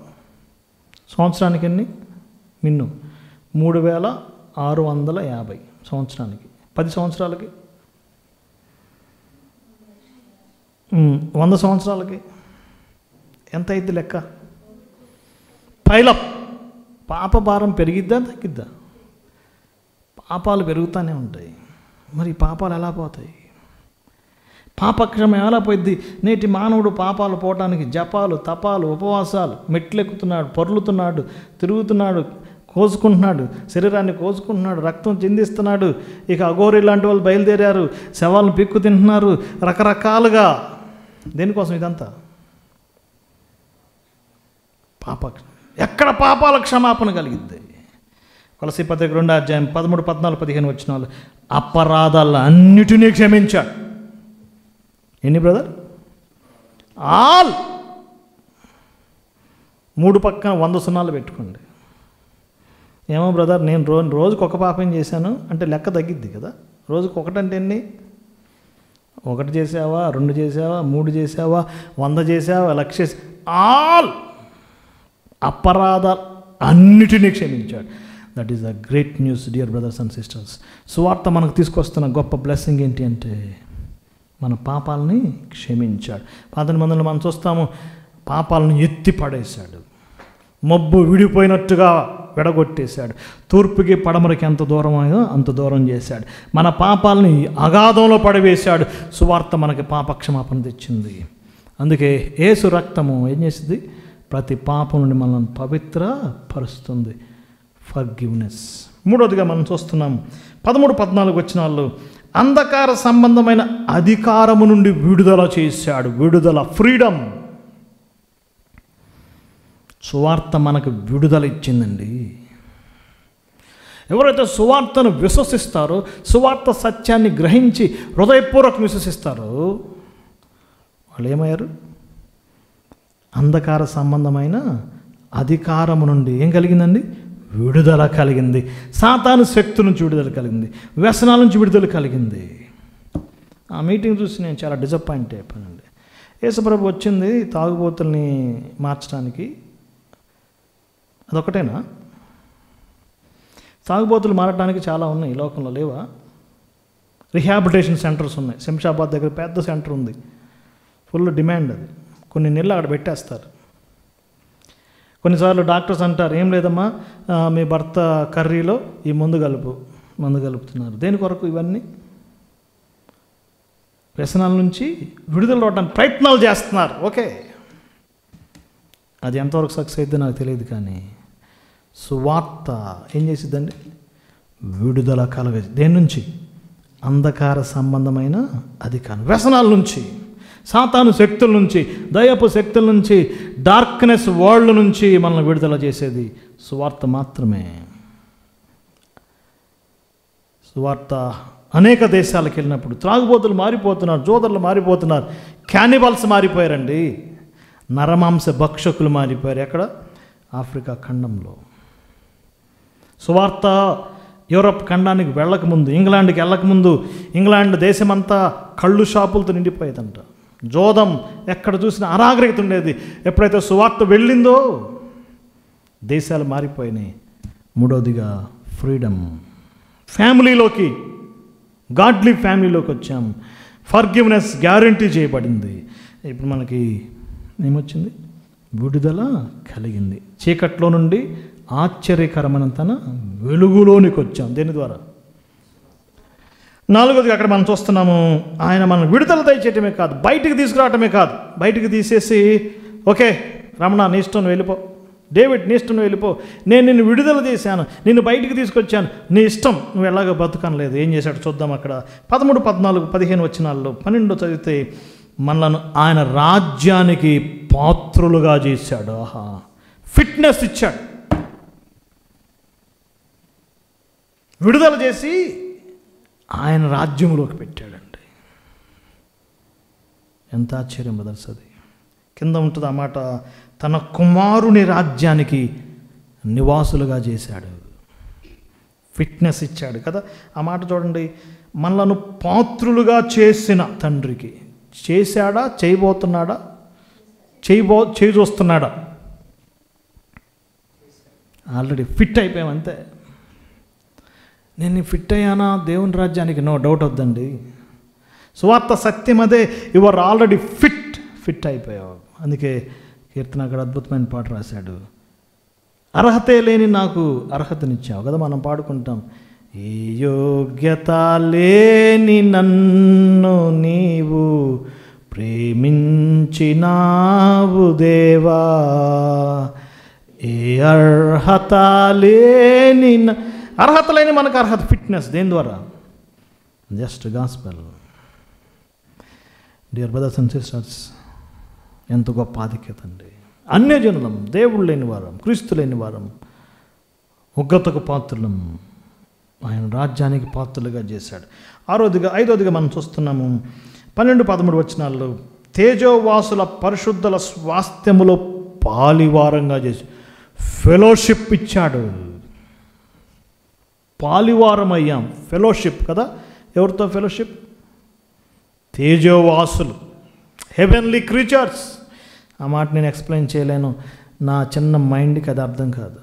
సంవత్సరానికి ఎన్ని? మిన్ను 3650 సంవత్సరానికి. 10 సంవత్సరాలకి 100 సంవత్సరాలకి ఎంత అయింది లెక్క? పైలప్. పాప భారం పెరిగిద్దా తగ్గిద్దా? పాపాలు పెరుగుతూనే ఉంటాయి. మరి పాపాలు ఎలా పోతాయి? పాపక్షమ ఎలా పోయిద్ది? నేటి మానవుడు పాపాలు పోవటానికి జపాలు, తపాలు, ఉపవాసాలు, మెట్లెక్కుతున్నాడు, పొర్లుతున్నాడు, తిరుగుతున్నాడు, కోసుకుంటున్నాడు, శరీరాన్ని కోసుకుంటున్నాడు, రక్తం చిందిస్తున్నాడు. ఇక అఘోరి లాంటి వాళ్ళు బయలుదేరారు, శవాలను పిక్కు తింటున్నారు, రకరకాలుగా. దేనికోసం ఇదంతా? ఎక్కడ పాపాల క్షమాపణ కలిగిద్ది? కొలసీ పత్రిక 2వ అధ్యాయం 13, 14, 15 వచనాలు, అపరాధాల అన్నిటినీ క్షమించాడు. ఎన్ని బ్రదర్? ఆల్. 3 పక్కన 100 సున్నాలు పెట్టుకోండి. ఏమో బ్రదర్, నేను రోజుకు ఒక పాపం చేశాను అంటే లెక్క తగ్గిద్ది కదా. రోజుకు ఒకటంటే ఎన్ని? 1 చేసావా, 2 చేసావా, 3 చేసావా, 100 చేసావా, 1,00,000? ఆల్ అపరాధాలు అన్నిటినీ క్షమించాడు. That is the great news dear brothers and sisters. సువార్త మనకు తీసుకొస్తున్న గొప్ప బ్లెస్సింగ్ ఏంటి అంటే మన పాపాలని క్షమించాడు. పాత నిబంధనలు మనం చూస్తాము, పాపాలను ఎత్తి పడేశాడు, మబ్బు విడిపోయినట్టుగా విడగొట్టేశాడు, తూర్పుకి పడమరకి ఎంత దూరమో అంత దూరం చేశాడు, మన పాపాలని అగాధంలో పడవేశాడు. సువార్త మనకి పాపక్షమాపణ తెచ్చింది. అందుకే యేసు రక్తము ఏం చేసింది? ప్రతి పాపం నుండి మనల్ని పవిత్ర పరుస్తుంది. ఫర్గివ్నెస్. మూడోదిగా మనం చూస్తున్నాం 13, 14 వచనాల్లో, అంధకార సంబంధమైన అధికారము నుండి విడుదల చేశాడు. విడుదల, ఫ్రీడమ్. సువార్త మనకు విడుదల ఇచ్చిందండి. ఎవరైతే సువార్తను విశ్వసిస్తారో, సువార్త సత్యాన్ని గ్రహించి హృదయపూర్వకంగా విశ్వసిస్తారో వాళ్ళు ఏమయ్యారు? అంధకార సంబంధమైన అధికారము నుండి ఏం కలిగిందండి? విడుదల కలిగింది. సాతాను శక్తి నుంచి విడుదల కలిగింది, వ్యసనాల నుంచి విడుదల కలిగింది. ఆ మీటింగ్ చూసి నేను చాలా డిసప్పాయింట్ అయిపోయానండి. యేసుప్రభు వచ్చింది తాగుబోతుల్ని మార్చడానికి, అదొకటేనా? తాగుబోతులు మారడానికి చాలా ఉన్నాయి ఈ లోకంలో, లేవా? రిహాబిలిటేషన్ సెంటర్స్ ఉన్నాయి. శంషాబాద్ దగ్గర పెద్ద సెంటర్ ఉంది, ఫుల్ డిమాండ్. అది కొన్ని నెలలు అక్కడ పెట్టేస్తారు. కొన్నిసార్లు డాక్టర్స్ అంటారు, ఏం లేదమ్మా మీ భర్త కర్రీలో ఈ మందు కలుపుతున్నారు. దేని కొరకు ఇవన్నీ? వ్యసనాల నుంచి విడుదల అవడానికి ప్రయత్నాలు చేస్తున్నారు. ఓకే, అది ఎంతవరకు సక్సెస్ అయితే నాకు తెలియదు, కానీ సువార్త ఏం చేసిద్దండి? విడుదల కలగదు. దేని నుంచి? అంధకార సంబంధమైన అధికారం, వ్యసనాల నుంచి, సాతాను శక్తుల నుంచి, దయ్యపు శక్తుల నుంచి, డార్క్నెస్ వరల్డ్ నుంచి మనల్ని విడుదల చేసేది సువార్త మాత్రమే. సువార్త అనేక దేశాలకు వెళ్ళినప్పుడు త్రాగుబోతులు మారిపోతున్నారు, జోదర్లు మారిపోతున్నారు, క్యానిబల్స్ మారిపోయారండి, నరమాంస భక్షకులు మారిపోయారు. ఎక్కడ? ఆఫ్రికా ఖండంలో. సువార్త యూరప్ ఖండానికి వెళ్ళకముందు, ఇంగ్లాండ్కి వెళ్ళకముందు ఇంగ్లాండ్ దేశమంతా కళ్ళు షాపులతో నిండిపోయేదంట. జోదం ఎక్కడ చూసినా అనాగరికత ఉండేది. ఎప్పుడైతే సువార్త వెళ్ళిందో దేశాలు మారిపోయినాయి. మూడవదిగా ఫ్రీడమ్, ఫ్యామిలీలోకి, గాడ్లీ ఫ్యామిలీలోకి వచ్చాం. ఫర్గివ్నెస్ గ్యారంటీ చేయబడింది. ఇప్పుడు మనకి ఏమొచ్చింది? విడుదల కలిగింది. చీకట్లో నుండి ఆశ్చర్యకరమైన తన వెలుగులోనికి వచ్చాం. దేని ద్వారా? నాలుగోదిగా అక్కడ మనం చూస్తున్నాము, ఆయన మనం విడుదల దయచేయటమే కాదు, బయటికి తీసుకురావటమే కాదు. బయటికి తీసేసి ఓకే రమణ నీ ఇష్టం వెళ్ళిపో, డేవిడ్ నీ ఇష్టం వెళ్ళిపో, నేను నిన్ను విడుదల చేశాను, నిన్ను బయటికి తీసుకొచ్చాను, నీ ఇష్టం, నువ్వు ఎలాగో బతుకనలేదు. ఏం చేశాడు చూద్దాం. అక్కడ 13, 14, 15 వచనాల్లో 12 చదివితే, మనలను ఆయన రాజ్యానికి పాత్రులుగా చేశాడు. ఆహా, ఫిట్నెస్ ఇచ్చాడు, విడుదల చేసి ఆయన రాజ్యంలోకి పెట్టాడండి. ఎంత ఆశ్చర్యం బ్రదర్స్! అది కింద ఉంటుంది ఆ మాట, తన కుమారుని రాజ్యానికి నివాసులుగా చేశాడు, ఫిట్నెస్ ఇచ్చాడు కదా. ఆ మాట చూడండి, మనలను పాత్రులుగా చేసిన తండ్రికి. చేశాడా? చేయబోతున్నాడా? చూస్తున్నాడా? ఆల్రెడీ ఫిట్ అయిపోయామంతే. నేను ఫిట్ అయ్యానా దేవుని రాజ్యానికి? నో డౌట్ వద్దండి. సువార్త సత్యం అదే. యు ఆర్ ఆల్రెడీ ఫిట్ అయిపోయావు. అందుకే కీర్తన అక్కడ అద్భుతమైన పాట రాశాడు, అర్హతే లేని నాకు అర్హతనిచ్చావు కదా. మనం పాడుకుంటాం, ఈ యోగ్యత లేని నన్ను నీవు ప్రేమించినావు దేవా, ఏ అర్హత లేని, అర్హత లేని మనకు అర్హత, ఫిట్నెస్ దేని ద్వారా? Just gospel. Dear brothers and sisters, ఎంత గొప్ప ఆధిక్యత అండి. అన్యజనులం, దేవుడు లేని వారం, క్రీస్తు లేని వారం, ఉగ్రతకు పాత్రులం, ఆయన రాజ్యానికి పాత్రలుగా చేశాడు. ఐదవదిగా మనం చూస్తున్నాము 12, 13 వచనాల్లో, తేజోవాసుల పరిశుద్ధుల స్వాస్థ్యములో పాలివారంగా చేసి ఫెలోషిప్ ఇచ్చాడు. పాలివారం అయ్యాం, ఫెలోషిప్ కదా. ఎవరితో ఫెలోషిప్? తేజోవాసులు, heavenly creatures. ఆ మాట నేను ఎక్స్ప్లెయిన్ చేయలేను, నా చిన్న మైండ్కి అది అర్థం కాదు.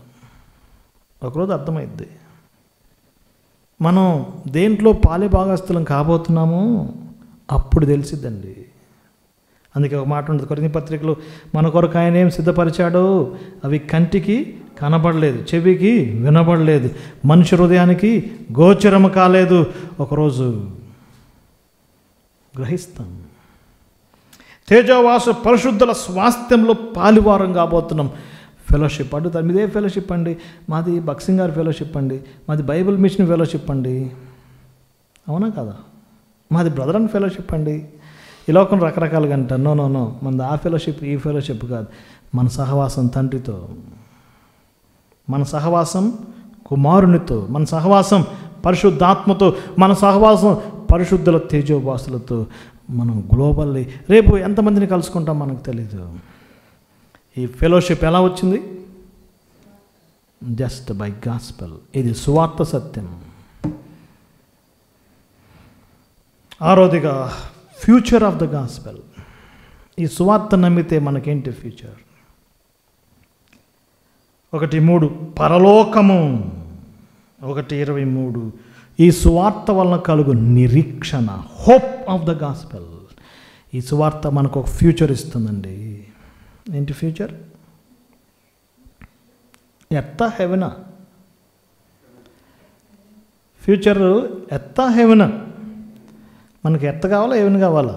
ఒకరోజు అర్థమైద్ది. మనం దేంట్లో పాలిభాగస్తులం కాబోతున్నామో అప్పుడు తెలిసిద్దండి. అందుకే ఒక మాట ఉంటుంది కొరింథీ పత్రికలో, మన కొరకు ఆయన ఏం సిద్ధపరిచాడో అవి కంటికి కనబడలేదు, చెవికి వినబడలేదు, మనిషి హృదయానికి గోచరము కాలేదు, ఒకరోజు గ్రహిస్తాం. తేజోవాసు పరిశుద్ధుల స్వాస్థ్యంలో పాలివారం కాబోతున్నాం. ఫెలోషిప్ అడుగుతారు, మీదే ఫెలోషిప్ అండి? మాది బక్సింగ్ గారి ఫెలోషిప్ అండి, మాది బైబిల్ మిషన్ ఫెలోషిప్ అండి. అవునా కదా? మాది బ్రదర్ అండ్ ఫెలోషిప్ అండి. ఈ లోకం రకరకాలుగా అంటారు. నో, మనది ఆ ఫెలోషిప్ ఈ ఫెలోషిప్ కాదు. మన సహవాసం తండ్రితో, మన సహవాసం కుమారునితో, మన సహవాసం పరిశుద్ధాత్మతో, మన సహవాసం పరిశుద్ధుల తేజోవాసులతో. మనం గ్లోబల్లీ రేపు ఎంతమందిని కలుసుకుంటాం మనకు తెలీదు. ఈ ఫెలోషిప్ ఎలా వచ్చింది? Just by gospel. ఇది సువార్త సత్యం. ఆరోదిగా ఫ్యూచర్ ఆఫ్ ద గాస్పెల్. ఈ సువార్త నమ్మితే మనకేంటి ఫ్యూచర్? 1:3 పరలోకము, 1:23 ఈ సువార్త వలన కలుగు నిరీక్షణ, హోప్ ఆఫ్ ద గాస్పెల్. ఈ సువార్త మనకు ఒక ఫ్యూచర్ ఇస్తుందండి. ఏంటి ఫ్యూచర్? ఎత్త హెవెనా? ఫ్యూచర్ ఎత్త హెవెనా? మనకి ఎత్త కావాలా, హెవెన్ కావాలా?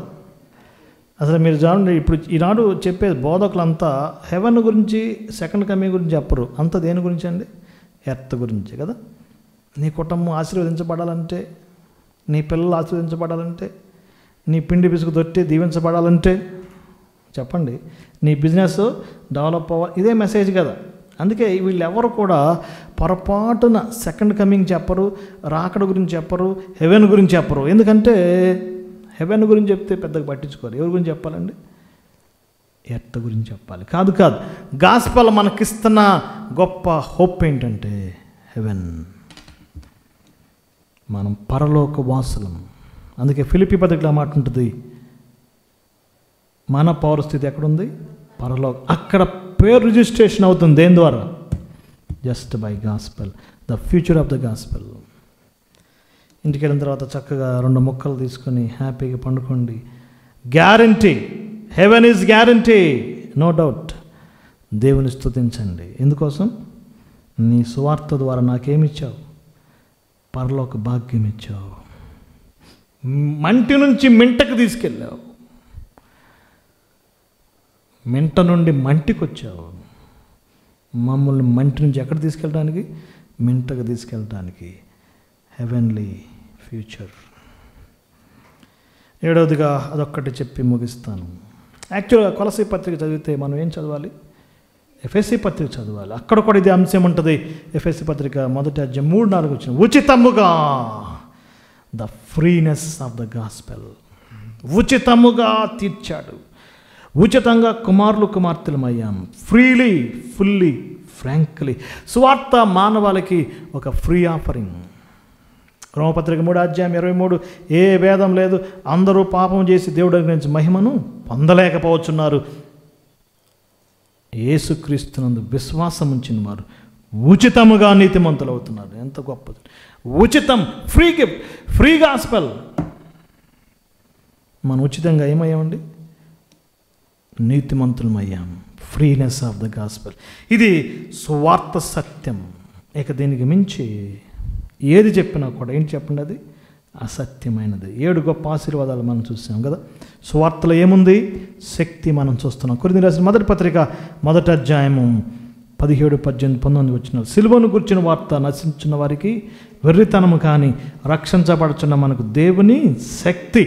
అసలు మీరు చూడండి, ఇప్పుడు ఈనాడు చెప్పే బోధకులంతా హెవెన్ గురించి, సెకండ్ కమింగ్ గురించి చెప్పరు. అంత దేని గురించి అండి? ఎర్త్ గురించి కదా. నీ కుటుంబం ఆశీర్వదించబడాలంటే, నీ పిల్లలు ఆశీర్వదించబడాలంటే, నీ పిండి పిసుకు తొట్టి దీవించబడాలంటే, చెప్పండి, నీ బిజినెస్ డెవలప్ అవ్వాలి, ఇదే మెసేజ్ కదా. అందుకే వీళ్ళెవరు కూడా పొరపాటున సెకండ్ కమింగ్ చెప్పరు, రాకడ గురించి చెప్పరు, హెవెన్ గురించి చెప్పరు. ఎందుకంటే హెవెన్ గురించి చెప్తే పెద్దగా పట్టించుకోరు. ఎవరి గురించి చెప్పాలండి? ఎర్త్ గురించి చెప్పాలి. కాదు గాస్పెల్ మనకిస్తున్న గొప్ప హోప్ ఏంటంటే హెవెన్. మనం పరలోక వాసులం. అందుకే ఫిలిప్పీ పత్రికలో మాట ఉంటుంది, మన పౌరస్థితి ఎక్కడుంది? పరలోక. అక్కడ పేరు రిజిస్ట్రేషన్ అవుతుంది. దేని ద్వారా? Just by gospel, the future of the gospel. ఇంటికి వెళ్ళిన తర్వాత చక్కగా 2 ముక్కలు తీసుకొని హ్యాపీగా పండుకోండి. Guarantee, heaven is guarantee, no doubt. దేవుని స్తుతించండి. ఎందుకోసం? నీ సువార్త ద్వారా నాకేమిచ్చావు? పరలోక భాగ్యం ఇచ్చావు. మంటి నుంచి మింటకు తీసుకెళ్ళావు, మింట నుండి మంటికి వచ్చావు. మమ్మల్ని మంటి నుంచి ఎక్కడ తీసుకెళ్ళడానికి? మింటకు తీసుకెళ్ళడానికి. Heavenly future. 7వదిగా అదొక్కటి చెప్పి ముగిస్తాను. యాక్చువల్గా కొలసీ పత్రిక చదివితే మనం ఏం చదవాలి? ఎఫెసీ పత్రిక చదవాలి. అక్కడ కూడా ఇది అంశం ఉంటుంది. ఎఫెసీ పత్రిక 1:3-4 వచ్చిన ఉచితముగా, the freeness of the gospel. ఉచితముగా తీర్చాడు. ఉచితంగా కుమారులు కుమార్తెలమయ్యాం. Freely, fully, frankly. సువార్త మానవాళికి ఒక ఫ్రీ ఆఫరింగ్. రోమపత్రిక 3:23 ఏ భేదం లేదు, అందరూ పాపం చేసి దేవుడి దగ్గర నుంచి మహిమను పొందలేకపోతున్నారు. యేసుక్రీస్తునందు విశ్వాసం ఉంచిన వారు ఉచితముగా నీతిమంతులు అవుతున్నారు. ఎంత గొప్పది! ఉచితం, ఫ్రీ గిఫ్ట్, ఫ్రీ గాస్పెల్. మనం ఉచితంగా ఏమయ్యామండి? నీతిమంతులమయ్యాం. Freeness of the gospel. ఇది సువార్త సత్యం. ఇక దీనికి మించి ఏది చెప్పినా కూడా ఏంటి చెప్పండి? అది అసత్యమైనది. 7 గొప్ప ఆశీర్వాదాలు మనం చూసాం కదా. సువార్తలో ఏముంది? శక్తి మనం చూస్తున్నాం. కొరింథీయులకు రాసిన మొదటి పత్రిక 1వ అధ్యాయము 17, 18, 19 వచ్చిన సిలువను గుర్చిన వార్త నశించిన వారికి వెర్రితనము కానీ రక్షించబడుచున్న మనకు దేవుని శక్తి.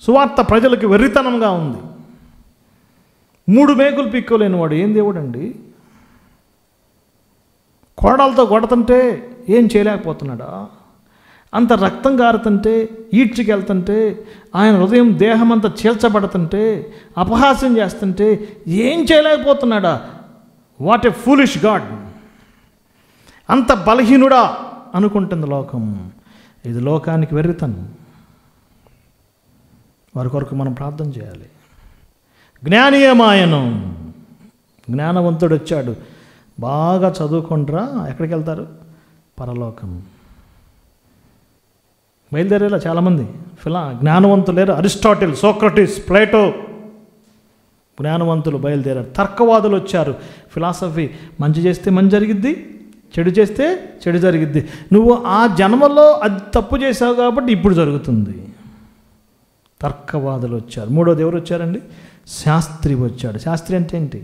సువార్త ప్రజలకు వెర్రితనంగా ఉంది. 3 మేకులు పిక్కోలేని వాడు ఏం దేవుడు అండి? కోడలతో కొడుతుంటే ఏం చేయలేకపోతున్నాడా? అంత రక్తం గారుతుంటే, ఈడ్చికి వెళ్తుంటే, ఆయన హృదయం దేహం అంతా చీల్చబడుతుంటే, అపహాస్యం చేస్తుంటే ఏం చేయలేకపోతున్నాడా? What a foolish God! అంత బలహీనుడా అనుకుంటుంది లోకం. ఇది లోకానికి వెర్రితనం. వారి కొరకు మనం ప్రార్థన చేయాలి. జ్ఞానీయమాయను, జ్ఞానవంతుడు వచ్చాడు. బాగా చదువుకుంటారా, ఎక్కడికి వెళ్తారు? పరలోకం. బయలుదేరేలా చాలామంది జ్ఞానవంతులు లేరు. అరిస్టాటిల్, సోక్రటీస్, ప్లేటో జ్ఞానవంతులు బయలుదేరారు. తర్కవాదులు వచ్చారు. ఫిలాసఫీ, మంచి చేస్తే మంచి జరిగిద్ది, చెడు చేస్తే చెడు జరిగిద్ది. నువ్వు ఆ జన్మలో అది తప్పు చేసావు కాబట్టి ఇప్పుడు జరుగుతుంది. తర్కవాదులు వచ్చారు. 3వది ఎవరు వచ్చారండి? శాస్త్రి వచ్చాడు. శాస్త్రి అంటే ఏంటి?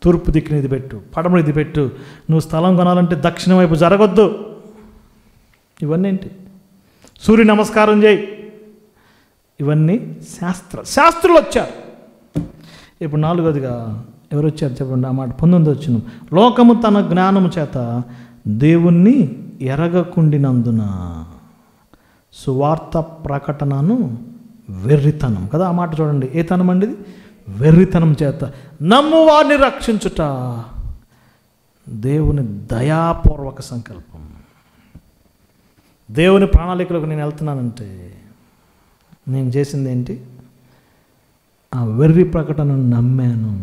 తూర్పు దిక్కుని ఇది పెట్టు, పడమర ఇది పెట్టు, నువ్వు స్థలం కొనాలంటే దక్షిణ వైపు జరగొద్దు. ఇవన్నీ ఏంటి? సూర్య నమస్కారం చేయి. ఇవన్నీ శాస్త్రులు వచ్చారు. ఇప్పుడు 4వదిగా ఎవరు వచ్చారు చెప్పండి? ఆ మాట 19 వచ్చిన లోకము తన జ్ఞానము చేత దేవుణ్ణి ఎరగకుండినందున సువార్త ప్రకటనను వెర్రితనం కదా. ఆ మాట చూడండి. ఏ తనం అండి? వెర్రితనం చేత నమ్ము వారిని రక్షించుట దేవుని దయాపూర్వక సంకల్పం. దేవుని ప్రణాళికలకు నేను వెళ్తున్నానంటే నేను చేసింది ఏంటి? ఆ వెర్రి ప్రకటనను నమ్మాను.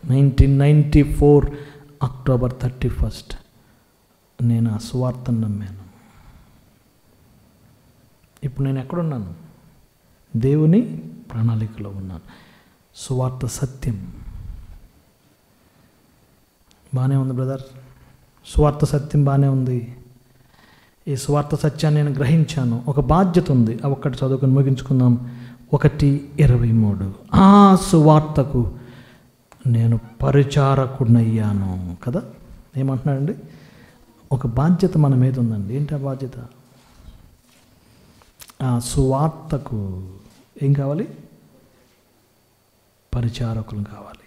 1994 అక్టోబర్ 31 నేను ఆ సువార్తను నమ్మాను. ఇప్పుడు నేను ఎక్కడున్నాను? దేవుని ప్రణాళికలో ఉన్నాను. సువార్త సత్యం. బాగానే ఉంది బ్రదర్, సువార్త సత్యం బాగానే ఉంది. ఈ సువార్త సత్యాన్ని నేను గ్రహించాను. ఒక బాధ్యత ఉంది. ఆ ఒక్కటి చదువుకొని ముగించుకుందాం. 1:23 ఆ సువార్తకు నేను పరిచారకుడనయ్యాను కదా. ఏమంటున్నాడండి? ఒక బాధ్యత మన మీద ఉందండి. ఏంటి ఆ బాధ్యత? ఆ సువార్తకు ఏం కావాలి? పరిచారకులు కావాలి.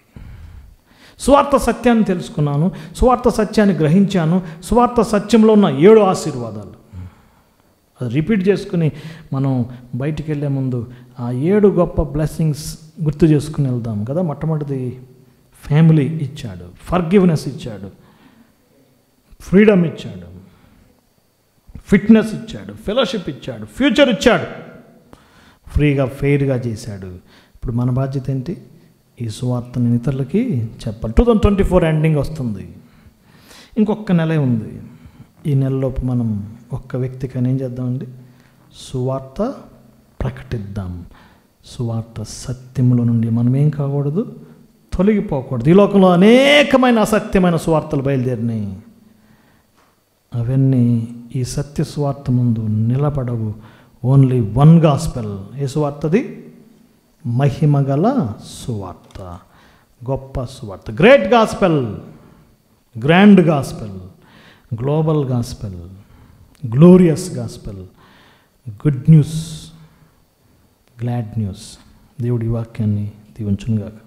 సువార్త సత్యాన్ని తెలుసుకున్నాను, సువార్త సత్యాన్ని గ్రహించాను. సువార్త సత్యంలో ఉన్న 7 ఆశీర్వాదాలు అది రిపీట్ చేసుకుని మనం బయటికి వెళ్ళే ముందు ఆ 7 గొప్ప బ్లెస్సింగ్స్ గుర్తు చేసుకుని వెళ్దాం కదా. మొట్టమొదటిది ఫ్యామిలీ ఇచ్చాడు, ఫర్గివ్నెస్ ఇచ్చాడు, ఫ్రీడమ్ ఇచ్చాడు, ఫిట్నెస్ ఇచ్చాడు, ఫెలోషిప్ ఇచ్చాడు, ఫ్యూచర్ ఇచ్చాడు, ఫ్రీగా ఫెయిర్గా చేశాడు. ఇప్పుడు మన బాధ్యత ఏంటి? ఈ సువార్తని ఇతరులకి చెప్పాలి. 2024 ఎండింగ్ వస్తుంది, ఇంకొక నెలే ఉంది. ఈ నెలలోపు మనం ఒక్క వ్యక్తికైనా ఏం చేద్దామండి? సువార్త ప్రకటిద్దాం. సువార్త సత్యముల నుండి మనం ఏం కాకూడదు? తొలగిపోకూడదు. ఈ లోకంలో అనేకమైన అసత్యమైన సువార్తలు బయలుదేరినాయి. అవన్నీ ఈ సత్య సువార్త ముందు నిలబడవు. Only one gospel. ఏ సువార్తది? మహిమగల సువార్త, గొప్ప సువార్త, great gospel, grand gospel, global gospel, glorious gospel, good news, glad news. దేవుడి వాక్యాన్ని దీవించునుగాక.